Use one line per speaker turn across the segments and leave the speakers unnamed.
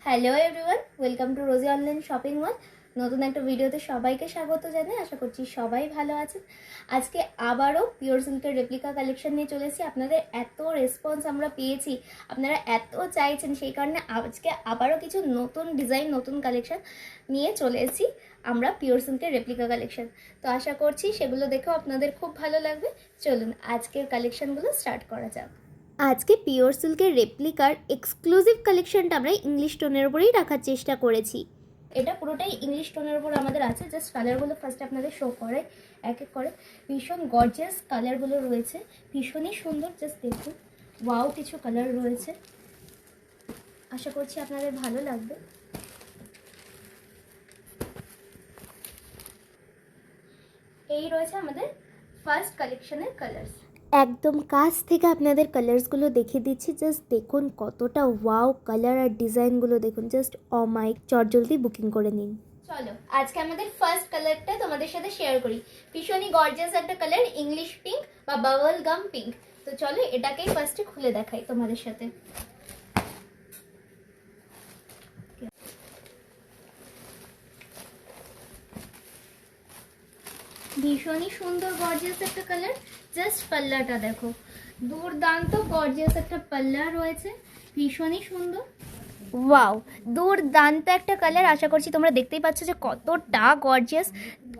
Hello everyone, welcome to Rosy Online Shopping Mall. নতুন একটা ভিডিওতে সবাইকে স্বাগত জানাই। আশা করছি সবাই ভালো আছেন। আজকে আবারও পিওর সিল্কের রেপ্লিকা কালেকশন নিয়ে চলেছি। আপনাদের এত রেসপন্স আমরা পেয়েছি, আপনারা এত চাইছেন, সেই কারণে আজকে আবারও কিছু নতুন ডিজাইন, নতুন কালেকশন নিয়ে চলে এসেছি আমরা পিওর সিল্কের রেপ্লিকা কালেকশন। তো আশা করছি সেগুলো দেখেও আপনাদের খুব ভালো লাগবে। চলুন আজকের কালেকশনগুলো স্টার্ট করা যাক। আজকে পিওর সিল্কের রেপ্লিকার এক্সক্লুসিভ কালেকশনটা আমরা ইংলিশ টোনের উপরেই রাখার চেষ্টা করেছি। এটা পুরোটাই ইংলিশ টোনের উপর আমাদের আছে। জাস্ট কালারগুলো ফার্স্ট আপনাদের শো করে এক এক করে। ভীষণ গর্জিয়াস কালারগুলো রয়েছে, ভীষণই সুন্দর। জাস্ট দেখুন, ওয়াও কিছু কালার রয়েছে। আশা করছি আপনাদের ভালো লাগবে। এই রয়েছে আমাদের ফার্স্ট কালেকশনের কালার্স। একদম কাছ থেকে আপনাদের কালার্সগুলো দেখিয়ে দিচ্ছি। জাস্ট দেখুন কতটা ওয়াও কালার আর ডিজাইনগুলো দেখুন। জাস্ট অমাইক, চটজলদি বুকিং করে নিন। চলো আজকে আমাদের ফার্স্ট কালারটা তোমাদের সাথে শেয়ার করি। ভীষণই গর্জিয়াস একটা কালার, ইংলিশ পিঙ্ক বা বাবল গাম পিঙ্ক। তো চলো এটাকেই ফার্স্টে খুলে দেখাই তোমাদের সাথে। ভীষণই সুন্দর গর্জিয়াস একটা কালার। জাস্ট পাল্লাটা দেখো, দুর্দান্ত গর্জিয়াস একটা পাল্লা রয়েছে, ভীষণই সুন্দর। ওয়াও, দুর্দান্ত একটা কালার। আশা করছি তোমরা দেখতেই পাচ্ছ যে কতটা গর্জিয়াস,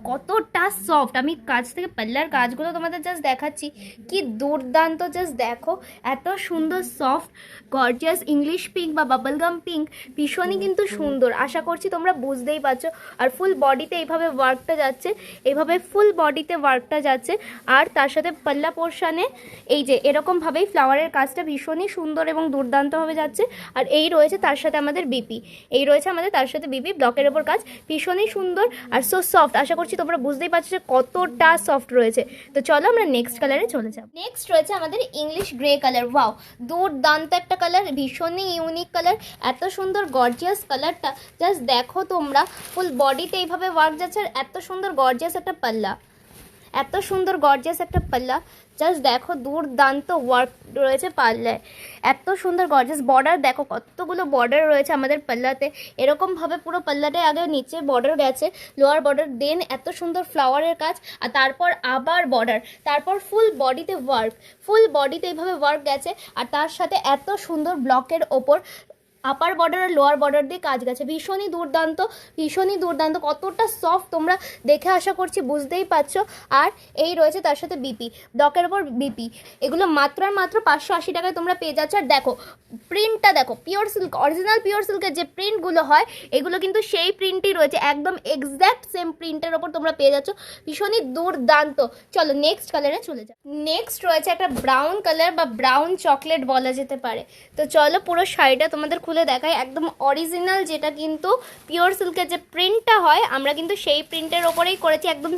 কতটা সফট। আমি কাছ থেকে পাল্লার কাজগুলো তোমাদের জাস্ট দেখাচ্ছি, কি দুর্দান্ত। জাস্ট দেখো, এত সুন্দর সফট গর্জিয়াস ইংলিশ পিঙ্ক বা বাবলগাম পিঙ্ক, ভীষণই কিন্তু সুন্দর। আশা করছি তোমরা বুঝতেই পারছো। আর ফুল বডিতে এইভাবে ওয়ার্কটা যাচ্ছে, এইভাবে ফুল বডিতে ওয়ার্কটা যাচ্ছে। আর তার সাথে পাল্লা পোর্শনে এই যে এরকমভাবেই ফ্লাওয়ারের কাজটা ভীষণই সুন্দর এবং দুর্দান্তভাবে যাচ্ছে। আর এই রয়েছে তার সাথে আমাদের বিপি, এই রয়েছে আমাদের তার সাথে বিপি ব্লকের ওপর কাজ, ভীষণই সুন্দর আর সো সফট। আশা করছি তোমরা বুঝতেই পারছো যে কতটা সফট রয়েছে। তো চলো আমরা নেক্সট কালারে চলে যাব। নেক্সট রয়েছে আমাদের ইংলিশ গ্রে কালার। ওয়াও, দুর্দান্ত একটা কালার, ভীষণই ইউনিক কালার। এত সুন্দর গর্জিয়াস কালারটা জাস্ট দেখো তোমরা, ফুল বডিতে এইভাবে ওয়ার্ক যাচ্ছে। আর এত সুন্দর গর্জিয়াস একটা পাল্লা, এত সুন্দর গর্জিয়াস একটা পাল্লা। জাস্ট দেখো, দুর্দান্ত ওয়ার্ক রয়েছে পাল্লায়। এত সুন্দর গর্জিয়াস বর্ডার, দেখো কতগুলো বর্ডার রয়েছে আমাদের পাল্লাতে। এরকমভাবে পুরো পাল্লাটায় আগে নিচে বর্ডার গেছে, লোয়ার বর্ডার, দেন এত সুন্দর ফ্লাওয়ারের কাজ, আর তারপর আবার বর্ডার, তারপর ফুল বডিতে ওয়ার্ক, ফুল বডিতে এইভাবে ওয়ার্ক গেছে। আর তার সাথে এত সুন্দর ব্লকের ওপর আপার বর্ডার আর লোয়ার বর্ডার দিয়ে কাজ গেছে। ভীষণই দুর্দান্ত, ভীষণই দুর্দান্ত। কতটা সফট তোমরা দেখে আশা করছি বুঝতেই পারছো। আর এই রয়েছে তার সাথে বিপি, ব্লকের ওপর বিপি। এগুলো মাত্র আর মাত্র 580 টাকায় তোমরা পেয়ে যাচ্ছ। আর দেখো প্রিন্টটা দেখো, পিওর সিল্ক, অরিজিনাল পিওর সিল্কের যে প্রিন্টগুলো হয় এগুলো কিন্তু সেই প্রিন্টই রয়েছে, একদম এক্স্যাক্ট সেম প্রিন্টের ওপর তোমরা পেয়ে যাচ্ছ। ভীষণই দুর্দান্ত। চলো নেক্সট কালারে চলে যাও। নেক্সট রয়েছে একটা ব্রাউন কালার বা ব্রাউন চকলেট বলা যেতে পারে। তো চলো পুরো শাড়িটা তোমাদের খুলে দেখাই। একদম অরিজিনাল, যেটা কিন্তু পিওর সিল্কের যে প্রিন্টটা হয় আমরা কিন্তু সেই প্রিন্টের ওপরেই করেছি, একদম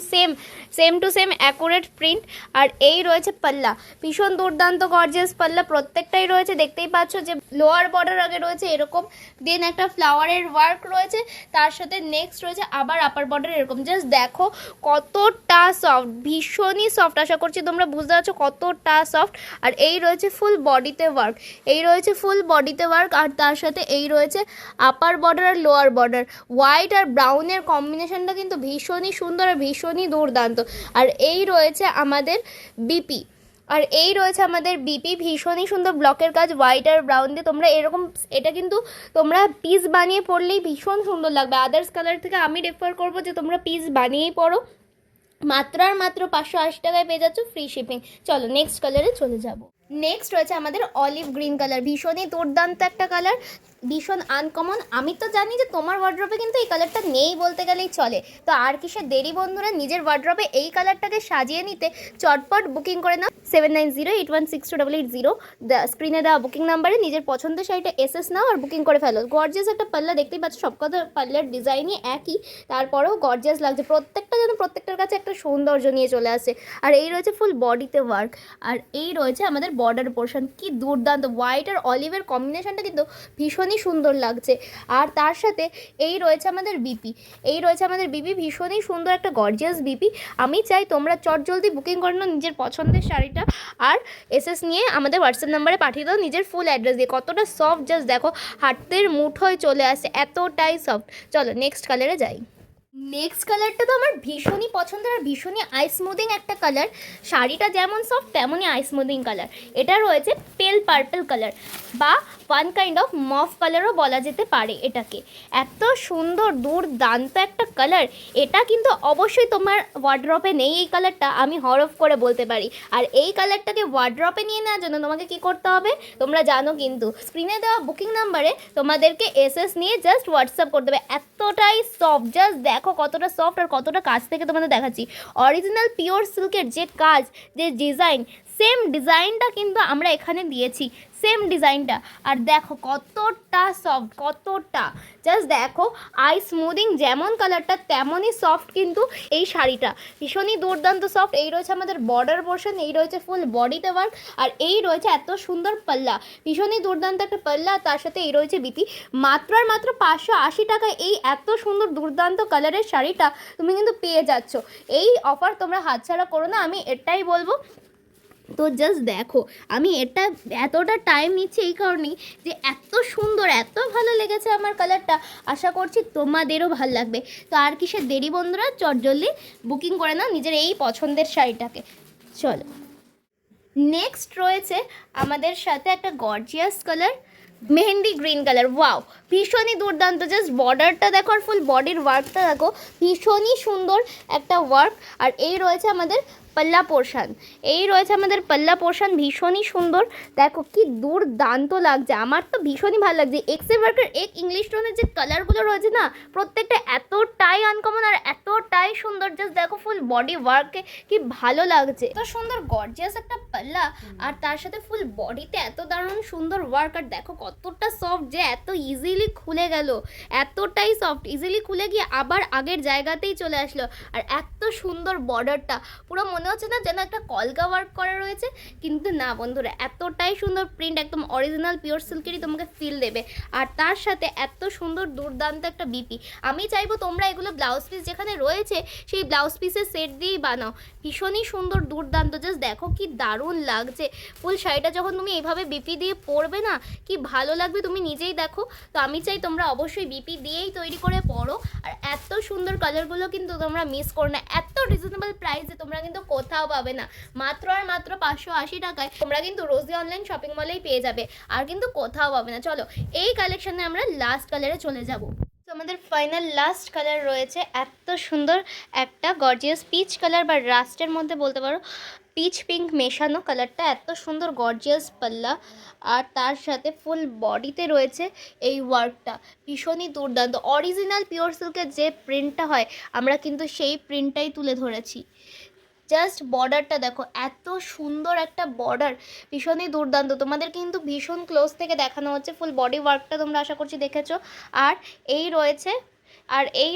same to same accurate print. আর এই রয়েছে পাল্লা, ভীষণ দুর্দান্ত গর্জিয়াস পাল্লা প্রত্যেকটাই রয়েছে। দেখতেই পাচ্ছ যে লোয়ার বর্ডার আগে রয়েছে এরকম, দেন একটা ফ্লাওয়ারের ওয়ার্ক রয়েছে, তার সাথে নেক্সট রয়েছে আবার আপার বর্ডার এরকম। জাস্ট দেখো কতটা সফট, ভীষণই সফট। আশা করছি তোমরা বুঝতে পারছো কতটা সফট। আর এই রয়েছে ফুল বডিতে ওয়ার্ক, এই রয়েছে ফুল বডিতে ওয়ার্ক। আর তার সাথে এই রয়েছে আপার বর্ডার আর লোয়ার বর্ডার। হোয়াইট আর ব্রাউনের কম্বিনেশনটা কিন্তু ভীষণই সুন্দর আর ভীষণই দুর্দান্ত। আর এই রয়েছে আমাদের বিপি, আর এই রয়েছে আমাদের বিপি, ভীষণই সুন্দর ব্লকের কাজ, হোয়াইট আর ব্রাউন দিয়ে। তোমরা এরকম, এটা কিন্তু তোমরা পিস বানিয়ে পরলেই ভীষণ সুন্দর লাগবে। আদার্স কালার থেকে আমি রেফার করবো যে তোমরা পিস বানিয়েই পরো। মাত্র আর মাত্র 580 টাকায় পেয়ে যাচ্ছ, ফ্রি শিপিং। চলো নেক্সট কালারে চলে যাব। নেক্সট রয়েছে আমাদের অলিভ গ্রিন কালার, ভীষণই দুর্দান্ত একটা কালার, ভীষণ আনকমন। আমি তো জানি যে তোমার ওয়ার্ড্রপে কিন্তু এই কালারটা নেই বলতে গেলেই চলে। তো আর কিসের দেরি বন্ধুরা, নিজের ওয়ার্ড্রপে এই কালারটাকে সাজিয়ে নিতে চটপট বুকিং করে নাও 7908162880 স্ক্রিনে দেওয়া বুকিং নাম্বারে নিজের পছন্দের শাড়িটা এসএস নাও আর বুকিং করে ফেলো। গর্জিয়াস একটা পাল্লা, দেখতেই পাচ্ছ সবকটা পাল্লার ডিজাইনই একই, তারপরেও গর্জিয়াস লাগছে। প্রত্যেকটা যেন প্রত্যেকটার কাছে একটা সৌন্দর্য নিয়ে চলে আসে। আর এই রয়েছে ফুল বডিতে ওয়ার্ক, আর এই রয়েছে আমাদের বর্ডার পোর্শন। কি দুর্দান্ত, হোয়াইট আর অলিভের কম্বিনেশনটা কিন্তু ভীষণই সুন্দর লাগছে। আর তার সাথে এই রয়েছে আমাদের বিপি, ভীষণই সুন্দর একটা গর্জিয়াস বিপি। আমি চাই তোমরা চটজলদি বুকিং করে নাও নিজের পছন্দের শাড়িটা, আর এসএস নিয়ে আমাদের হোয়াটসঅ্যাপ নাম্বারে পাঠিয়ে দাও নিজের ফুল অ্যাড্রেস দিয়ে। কতটা সফট, জাস্ট দেখো হাতের মুঠোয় চলে আসে, এতটাই সফট। চলো নেক্সট কালারে যাই। নেক্সট কালারটা তো আমার ভীষণই পছন্দের আর ভীষণই আই স্মুদিং একটা কালার। শাড়িটা যেমন সফট তেমনই আই স্মুদিং কালার। এটা রয়েছে পেল পার্পল কালার বা ওয়ান কাইন্ড অফ মফ কালারও বলা যেতে পারে এটাকে। এত সুন্দর দুর্দান্ত একটা কালার, এটা কিন্তু অবশ্যই তোমার ওয়ার্ড্রপে নেই এই কালারটা, আমি হরফ করে বলতে পারি। আর এই কালারটাকে ওয়ার্ড্রপে নিয়ে নেওয়ার জন্য তোমাকে কি করতে হবে তোমরা জানো, কিন্তু স্ক্রিনে দেওয়া বুকিং নাম্বারে তোমাদেরকে এসএস নিয়ে জাস্ট হোয়াটসঅ্যাপ করতে হবে। এতটাই সফট, জাস্ট দেখো কতটা সফট, আর কতটা কাছ থেকে তোমাদের দেখাচ্ছি। অরিজিনাল পিওর সিল্কের যে কাজ, যে ডিজাইন, সেম ডিজাইনটা কিন্তু আমরা এখানে দিয়েছি, সেম ডিজাইনটা। আর দেখো কতটা সফট, কতটা জাস্ট দেখো আই স্মুদিং, যেমন কালারটা তেমনই সফট কিন্তু এই শাড়িটা ভীষণই দুর্দান্ত সফট। এই রয়েছে আমাদের বর্ডার পোর্শন, এই রয়েছে ফুল বডিতে ওয়ার্ক, আর এই রয়েছে এত সুন্দর পাল্লা, ভীষণই দুর্দান্ত একটা পাল্লা। তার সাথে এই রয়েছে বিপি। মাত্র আর মাত্র 580 টাকায় এই এত সুন্দর দুর্দান্ত কালারের শাড়িটা তুমি কিন্তু পেয়ে যাচ্ছ। এই অফার তোমরা হাতছাড়া করো না, আমি এটাই বলবো। তো জাস্ট দেখো, আমি এটা এতটা টাইম নিচ্ছি এই কারণেই যে এত সুন্দর, এত ভালো লেগেছে আমার কালারটা। আশা করছি তোমাদেরও ভালো লাগবে। তো আর কিসের দেরি বন্ধুরা, চটজলদি বুকিং করে নাও নিজের এই পছন্দের শাড়িটাকে। চলো নেক্সট রয়েছে আমাদের সাথে একটা gorgeous colour, mehndi green colour. Wow, ভীষণই দুর্দান্ত, জাস্ট বর্ডারটা দেখো আর ফুল বডির ওয়ার্কটা দেখো, ভীষণই সুন্দর একটা ওয়ার্ক। আর এই রয়েছে আমাদের পাল্লা পোর্শন, ভীষণই সুন্দর। দেখো কি দুর্দান্ত লাগছে, আমার তো ভীষণই ভালো লাগছে। এক্সে ওয়ার্কের এক ইংলিশ টোনের যে কালারগুলো রয়েছে না, প্রত্যেকটা এতটাই আনকমন আর এতটাই সুন্দর। জাস্ট দেখো ফুল বডি ওয়ার্কে কি ভালো লাগছে, এত সুন্দর গর্জিয়াস একটা পাল্লা, আর তার সাথে ফুল বডিতে এত দারুণ সুন্দর ওয়ার্ক। আর দেখো কতটা সফট, যে এত ইজিলি খুলে গেল, এতটাই সফট, ইজিলি খুলে গিয়ে আবার আগের জায়গাতেই চলে আসলো। আর এত সুন্দর বর্ডারটা, পুরো মনে হচ্ছে না যেন একটা কলকা ওয়ার্ক করা রয়েছে, কিন্তু না বন্ধুরা, এতটাই সুন্দর প্রিন্ট, একদম অরিজিনাল পিওর সিল্কেরই তোমাকে ফিল দেবে। আর তার সাথে এত সুন্দর দুর্দান্ত একটা বিপি। আমি চাইবো তোমরা এগুলো ব্লাউজ পিস যেখানে রয়েছে সেই ব্লাউজ পিসের সেট দিয়েই বানাও, ভীষণই সুন্দর দুর্দান্ত। জাস্ট দেখো কি দারুণ লাগছে ফুল শাড়িটা যখন তুমি এইভাবে বিপি দিয়ে পরবে না, কি ভালো লাগবে তুমি নিজেই দেখো। তো আমি চাই তোমরা অবশ্যই বিপি দিয়েই তৈরি করে পরো। আর এত সুন্দর কালারগুলো কিন্তু তোমরা মিস করো না, এত রিজনেবল প্রাইসে তোমরা কিন্তু কোথাও পাবে না। মাত্র আর মাত্র 580 টাকায় তোমরা কিন্তু রোজি অনলাইন শপিং মলেই পেয়ে যাবে, আর কিন্তু কোথাও পাবে না। চলো এই কালেকশনে আমরা লাস্ট কালারে চলে যাব। তো আমাদের ফাইনাল লাস্ট কালার রয়েছে এত সুন্দর একটা গর্জিয়াস পিচ কালার, বা রাস্টের মধ্যে বলতে পারো, পিচ পিঙ্ক মেশানো কালারটা। এত সুন্দর গর্জিয়াস পাল্লা, আর তার সাথে ফুল বডিতে রয়েছে এই ওয়ার্কটা, ভীষণই দুর্দান্ত। অরিজিনাল পিওর সিল্কের যে প্রিন্টটা হয়, আমরা কিন্তু সেই প্রিন্টটাই তুলে ধরেছি। জাস্ট বর্ডারটা দেখো, এত সুন্দর একটা বর্ডার, ভীষণই দুর্দান্ত। তোমাদের কিন্তু ভীষণ ক্লোজ থেকে দেখানো হচ্ছে, ফুল বডি ওয়ার্কটা তোমরা আশা করছি দেখেছো। আর এই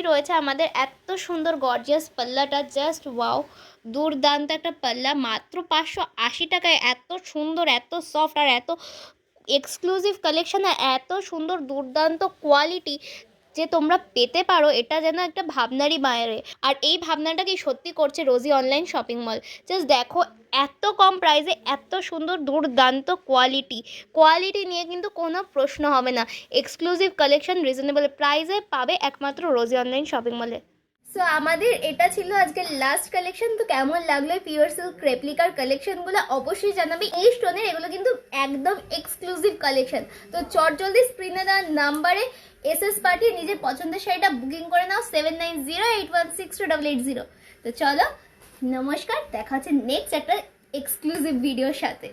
রয়েছে আমাদের এত সুন্দর গর্জিয়াস পাল্লাটা, জাস্ট ওয়াও, দুর্দান্ত একটা পাল্লা। মাত্র 580 টাকায় এত সুন্দর, এত সফট, আর এত এক্সক্লুসিভ কালেকশন, আর এত সুন্দর দুর্দান্ত কোয়ালিটি যে তোমরা পেতে পারো, এটা যেন একটা ভাবনারই বাইরে। আর এই ভাবনাটাকে সত্যি করছে রোজি অনলাইন শপিং মল। জাস্ট দেখো এত কম প্রাইসে এত সুন্দর দুর্দান্ত কোয়ালিটি নিয়ে কিন্তু কোনো প্রশ্ন হবে না। এক্সক্লুসিভ কালেকশন রিজনেবল প্রাইসে পাবে একমাত্র রোজি অনলাইন শপিং মলে। সো আমাদের এটা ছিল আজকের লাস্ট কালেকশন। তো কেমন লাগলো পিওর সিল্ক রেপ্লিকার কালেকশনগুলো অবশ্যই জানাবে। এই স্টোনের এগুলো কিন্তু একদম এক্সক্লুসিভ কালেকশন। তো চটজলদি স্ক্রিনে দেওয়া নাম্বারে এসএস পাঠিয়ে নিজের পছন্দের শাড়িটা বুকিং করে নাও 7908162880। তো চলো নমস্কার, দেখা হচ্ছে নেক্সট একটা এক্সক্লুসিভ ভিডিওর সাথে।